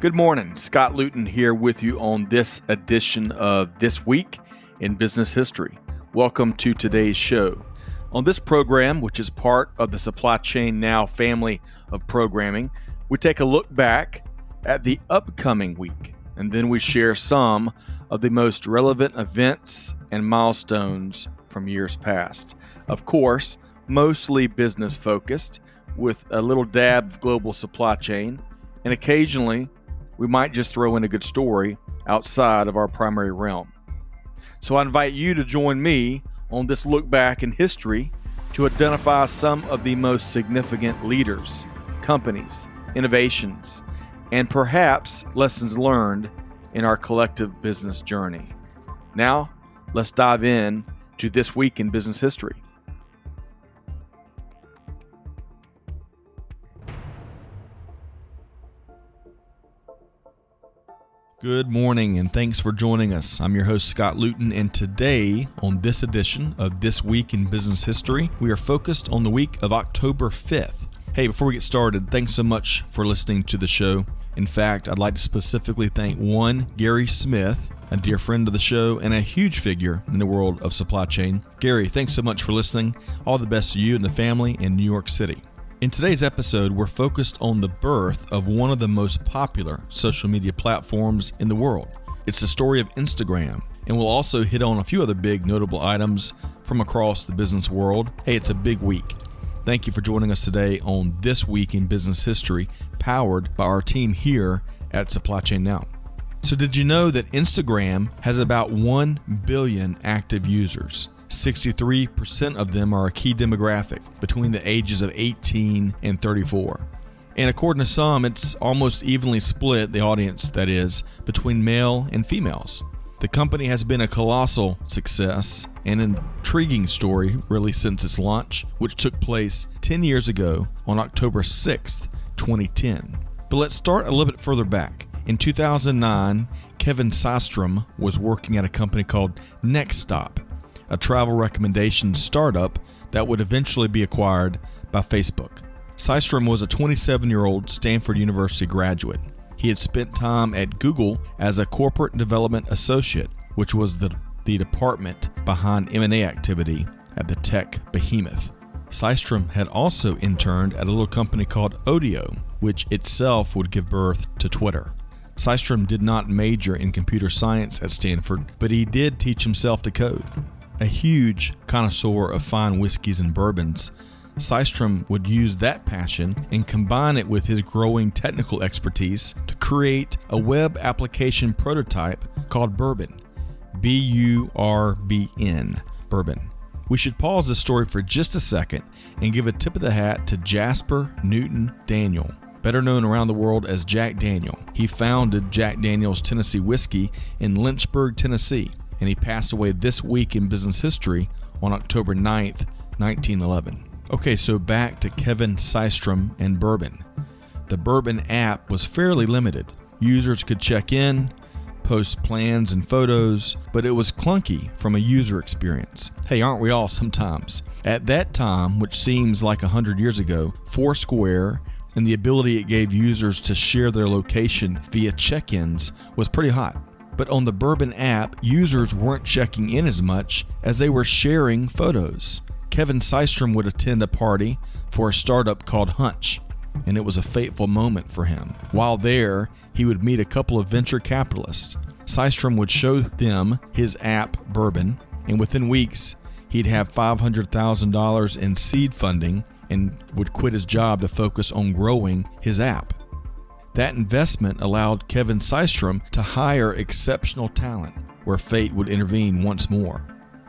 Good morning. Scott Luton here with you on this edition of This Week in Business History. Welcome to today's show. On this program, which is part of the Supply Chain Now family of programming, we take a look back at the upcoming week, and then we share some of the most relevant events and milestones from years past. Of course, mostly business focused, with a little dab of global supply chain, and occasionally we might just throw in a good story outside of our primary realm. So I invite you to join me on this look back in history to identify some of the most significant leaders, companies, innovations, and perhaps lessons learned in our collective business journey. Now, let's dive in to This Week in Business History. Good morning, and thanks for joining us. I'm your host, Scott Luton, and today, on this edition of This Week in Business History, we are focused on the week of October 5th. Hey, before we get started, thanks so much for listening to the show. In fact, I'd like to specifically thank Gary Smith, a dear friend of the show and a huge figure in the world of supply chain. Gary, thanks so much for listening. All the best to you and the family in New York City. In today's episode, we're focused on the birth of one of the most popular social media platforms in the world. It's the story of Instagram, and we'll also hit on a few other big notable items from across the business world. Hey, it's a big week. Thank you for joining us today on This Week in Business History, powered by our team here at Supply Chain Now. So did you know that Instagram has about 1 billion active users? 63% of them are a key demographic between the ages of 18 and 34. And according to some, it's almost evenly split, the audience that is, between male and females. The company has been a colossal success and an intriguing story really since its launch, which took place 10 years ago on October 6th, 2010. But let's start a little bit further back. In 2009, Kevin Systrom was working at a company called Nextstop, a travel recommendation startup that would eventually be acquired by Facebook. Systrom was a 27-year-old Stanford University graduate. He had spent time at Google as a corporate development associate, which was the department behind M&A activity at the tech behemoth. Systrom had also interned at a little company called Odeo, which itself would give birth to Twitter. Systrom did not major in computer science at Stanford, but he did teach himself to code. A huge connoisseur of fine whiskeys and bourbons, Systrom would use that passion and combine it with his growing technical expertise to create a web application prototype called Bourbon. B-U-R-B-N, Bourbon. We should pause this story for just a second and give a tip of the hat to Jasper Newton Daniel, better known around the world as Jack Daniel. He founded Jack Daniel's Tennessee Whiskey in Lynchburg, Tennessee, and he passed away this week in business history on October 9th, 1911. Okay, so back to Kevin Systrom and Bourbon. The Bourbon app was fairly limited. Users could check in, post plans and photos, but it was clunky from a user experience. Hey, aren't we all sometimes? At that time, which seems like 100 years ago, Foursquare and the ability it gave users to share their location via check-ins was pretty hot. But on the Bourbon app, users weren't checking in as much as they were sharing photos. Kevin Systrom would attend a party for a startup called Hunch, and it was a fateful moment for him. While there, he would meet a couple of venture capitalists. Systrom would show them his app, Bourbon, and within weeks, he'd have $500,000 in seed funding and would quit his job to focus on growing his app. That investment allowed Kevin Systrom to hire exceptional talent, where fate would intervene once more.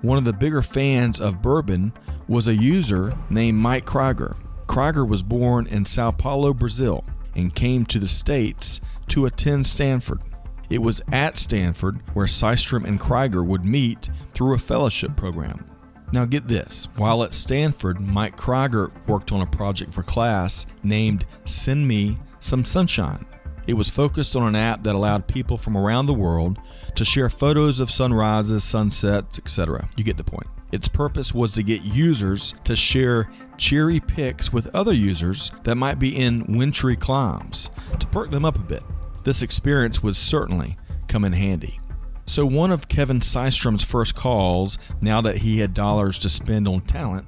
One of the bigger fans of Bourbon was a user named Mike Krieger. Krieger was born in Sao Paulo, Brazil, and came to the States to attend Stanford. It was at Stanford where Systrom and Krieger would meet through a fellowship program. Now get this, while at Stanford, Mike Krieger worked on a project for class named Send Me Some Sunshine. It was focused on an app that allowed people from around the world to share photos of sunrises, sunsets, etc. You get the point. Its purpose was to get users to share cheery pics with other users that might be in wintry climes, to perk them up a bit. This experience would certainly come in handy. So one of Kevin Systrom's first calls, now that he had dollars to spend on talent,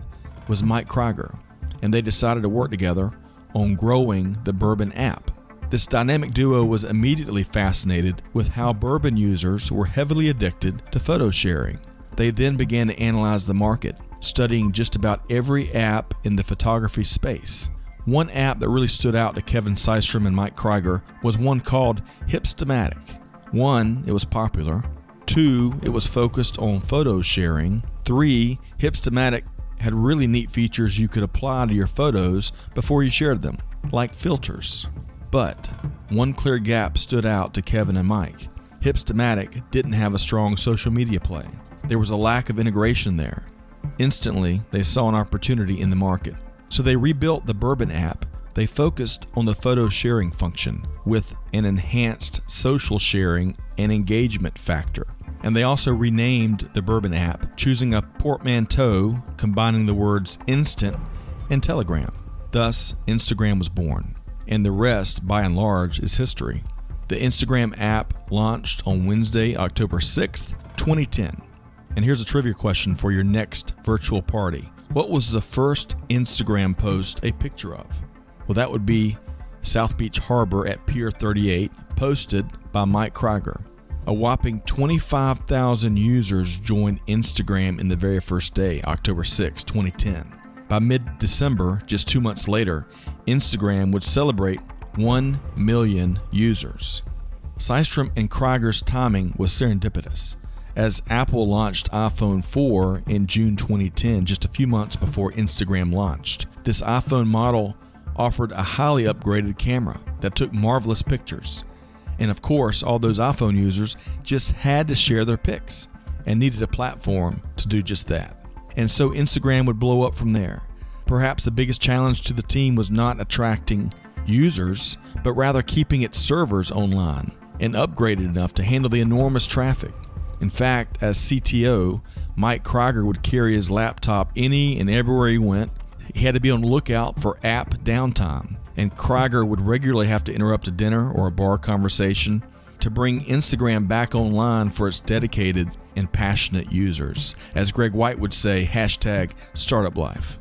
was Mike Krieger, and they decided to work together on growing the Bourbon app. This dynamic duo was immediately fascinated with how Bourbon users were heavily addicted to photo sharing. They then began to analyze the market, studying just about every app in the photography space. One app that really stood out to Kevin Systrom and Mike Krieger was one called Hipstamatic. 1, it was popular. 2, it was focused on photo sharing. 3, Hipstamatic had really neat features you could apply to your photos before you shared them, like filters. But one clear gap stood out to Kevin and Mike. Hipstamatic didn't have a strong social media play. There was a lack of integration there. Instantly, they saw an opportunity in the market. So they rebuilt the Bourbon app. They focused on the photo sharing function with an enhanced social sharing and engagement factor. And they also renamed the Bourbon app, choosing a portmanteau combining the words instant and Telegram. Thus, Instagram was born. And the rest, by and large, is history. The Instagram app launched on Wednesday, October 6th, 2010. And here's a trivia question for your next virtual party. What was the first Instagram post a picture of? Well, that would be South Beach Harbor at Pier 38, posted by Mike Krieger. A whopping 25,000 users joined Instagram in the very first day, October 6, 2010. By mid-December, just 2 months later, Instagram would celebrate 1 million users. Systrom and Krieger's timing was serendipitous, as Apple launched iPhone 4 in June 2010, just a few months before Instagram launched. This iPhone model offered a highly upgraded camera that took marvelous pictures. And of course, all those iPhone users just had to share their pics and needed a platform to do just that. And so Instagram would blow up from there. Perhaps the biggest challenge to the team was not attracting users, but rather keeping its servers online and upgraded enough to handle the enormous traffic. In fact, as CTO, Mike Krieger would carry his laptop any and everywhere he went. He had to be on the lookout for app downtime, and Krieger would regularly have to interrupt a dinner or a bar conversation to bring Instagram back online for its dedicated and passionate users. As Greg White would say, #StartupLife.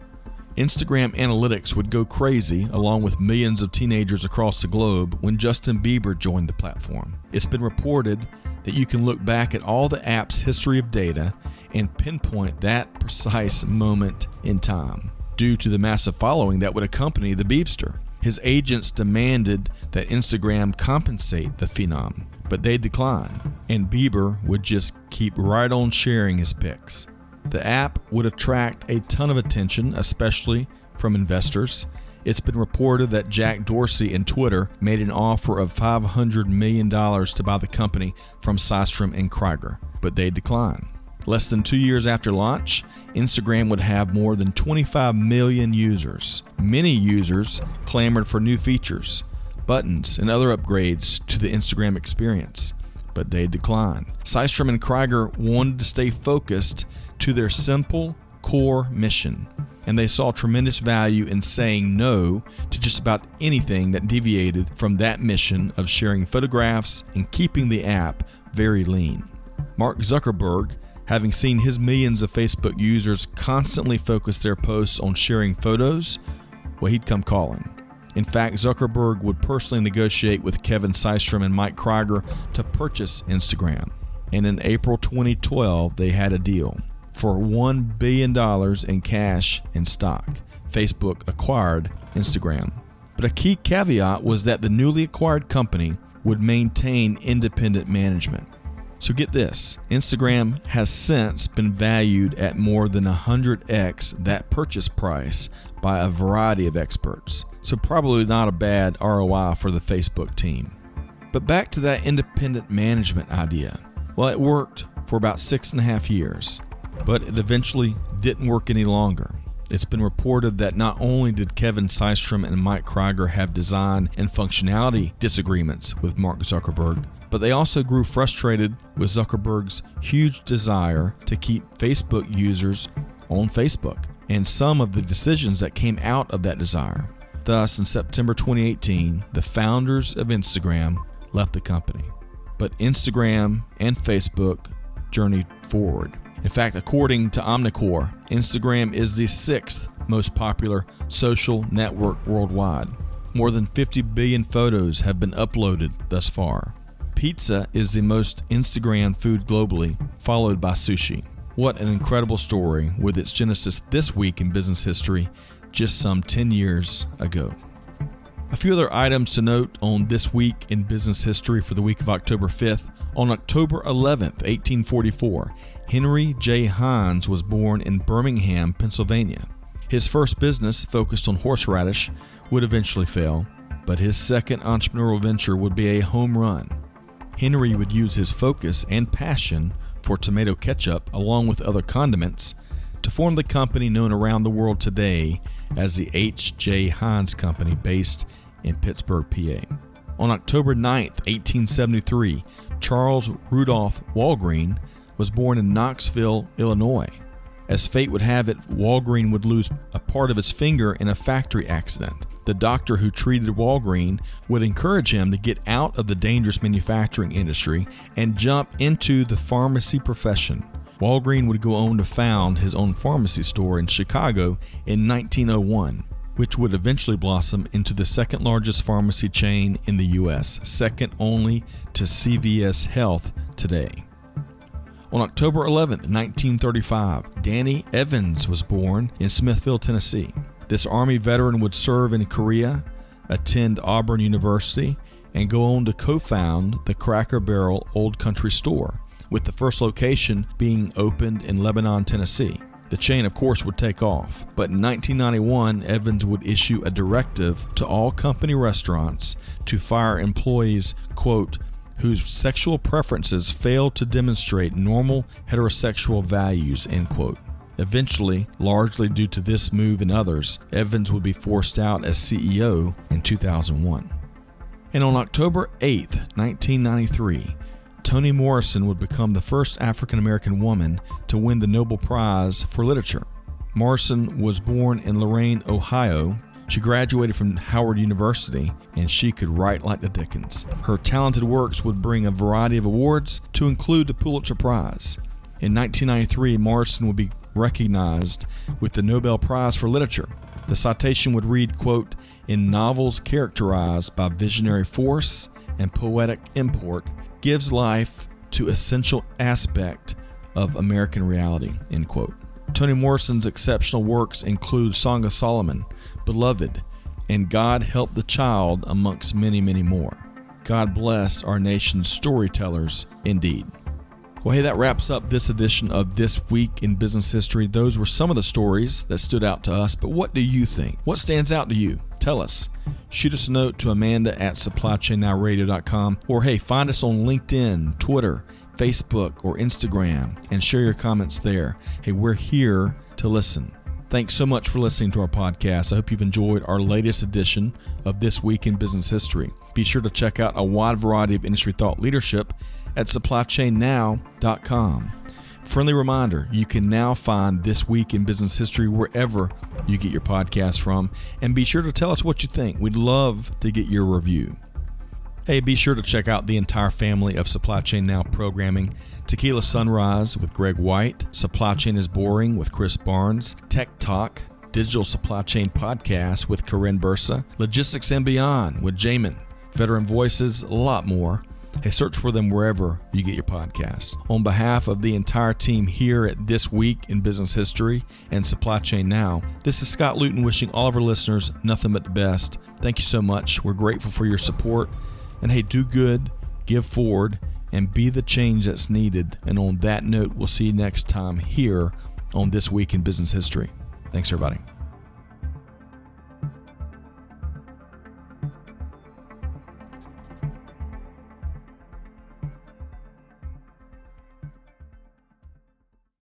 Instagram analytics would go crazy along with millions of teenagers across the globe when Justin Bieber joined the platform. It's been reported that you can look back at all the app's history of data and pinpoint that precise moment in time due to the massive following that would accompany the Beebster. His agents demanded that Instagram compensate the phenom, but they declined, and Bieber would just keep right on sharing his pics. The app would attract a ton of attention, especially from investors. It's been reported that Jack Dorsey and Twitter made an offer of $500 million to buy the company from Systrom and Krieger, but they declined. Less than 2 years after launch, Instagram would have more than 25 million users. Many users clamored for new features, buttons, and other upgrades to the Instagram experience, but they declined. Systrom and Krieger wanted to stay focused to their simple core mission, and they saw tremendous value in saying no to just about anything that deviated from that mission of sharing photographs and keeping the app very lean. Mark Zuckerberg, having seen his millions of Facebook users constantly focus their posts on sharing photos, well, he'd come calling. In fact, Zuckerberg would personally negotiate with Kevin Systrom and Mike Krieger to purchase Instagram. And in April 2012, they had a deal. For $1 billion in cash and stock, Facebook acquired Instagram. But a key caveat was that the newly acquired company would maintain independent management. So get this, Instagram has since been valued at more than 100x that purchase price by a variety of experts. So probably not a bad ROI for the Facebook team. But back to that independent management idea. Well, it worked for about 6.5 years, but it eventually didn't work any longer. It's been reported that not only did Kevin Systrom and Mike Krieger have design and functionality disagreements with Mark Zuckerberg, but they also grew frustrated with Zuckerberg's huge desire to keep Facebook users on Facebook and some of the decisions that came out of that desire. Thus, in September 2018, the founders of Instagram left the company. But Instagram and Facebook journeyed forward. In fact, according to Omnicore, Instagram is the 6th most popular social network worldwide. More than 50 billion photos have been uploaded thus far. Pizza is the most Instagram food globally, followed by sushi. What an incredible story, with its genesis this week in business history, just some 10 years ago. A few other items to note on this week in business history for the week of October 5th. On October 11th, 1844, Henry J. Heinz was born in Birmingham, Pennsylvania. His first business, focused on horseradish, would eventually fail, but his second entrepreneurial venture would be a home run. Henry would use his focus and passion for tomato ketchup, along with other condiments, to form the company known around the world today as the H.J. Heinz Company, based in Pittsburgh, PA. On October 9th, 1873, Charles Rudolph Walgreen was born in Knoxville, Illinois. As fate would have it, Walgreen would lose a part of his finger in a factory accident. The doctor who treated Walgreen would encourage him to get out of the dangerous manufacturing industry and jump into the pharmacy profession. Walgreen would go on to found his own pharmacy store in Chicago in 1901, which would eventually blossom into the second largest pharmacy chain in the U.S., second only to CVS Health today. On October 11th, 1935, Danny Evans was born in Smithville, Tennessee. This Army veteran would serve in Korea, attend Auburn University, and go on to co-found the Cracker Barrel Old Country Store, with the first location being opened in Lebanon, Tennessee. The chain, of course, would take off, but in 1991, Evans would issue a directive to all company restaurants to fire employees, quote, whose sexual preferences failed to demonstrate normal heterosexual values, end quote. Eventually, largely due to this move and others, Evans would be forced out as CEO in 2001. And on October 8, 1993, Toni Morrison would become the first African-American woman to win the Nobel Prize for Literature. Morrison was born in Lorain, Ohio. She graduated from Howard University, and she could write like the Dickens. Her talented works would bring a variety of awards, to include the Pulitzer Prize. In 1993, Morrison would be recognized with the Nobel Prize for Literature. The citation would read, quote, in novels characterized by visionary force and poetic import, gives life to essential aspect of American reality, end quote. Toni Morrison's exceptional works include Song of Solomon, Beloved, and God Help the Child, amongst many, many more. God bless our nation's storytellers indeed. Well, hey, that wraps up this edition of This Week in Business History. Those were some of the stories that stood out to us, but what do you think? What stands out to you? Tell us. Shoot us a note to Amanda@supplychainnowradio.com, or hey, find us on LinkedIn, Twitter, Facebook, or Instagram, and share your comments there. Hey, we're here to listen. Thanks so much for listening to our podcast. I hope you've enjoyed our latest edition of This Week in Business History. Be sure to check out a wide variety of industry thought leadership at supplychainnow.com. Friendly reminder, you can now find This Week in Business History wherever you get your podcast from, and be sure to tell us what you think. We'd love to get your review. Hey, be sure to check out the entire family of Supply Chain Now programming: Tequila Sunrise with Greg White, Supply Chain is Boring with Chris Barnes, Tech Talk, Digital Supply Chain Podcast with Corinne Bursa, Logistics and Beyond with Jamin, Veteran Voices, a lot more. Hey, search for them wherever you get your podcasts. On behalf of the entire team here at This Week in Business History and Supply Chain Now, this is Scott Luton wishing all of our listeners nothing but the best. Thank you so much. We're grateful for your support. And hey, do good, give forward, and be the change that's needed. And on that note, we'll see you next time here on This Week in Business History. Thanks, everybody.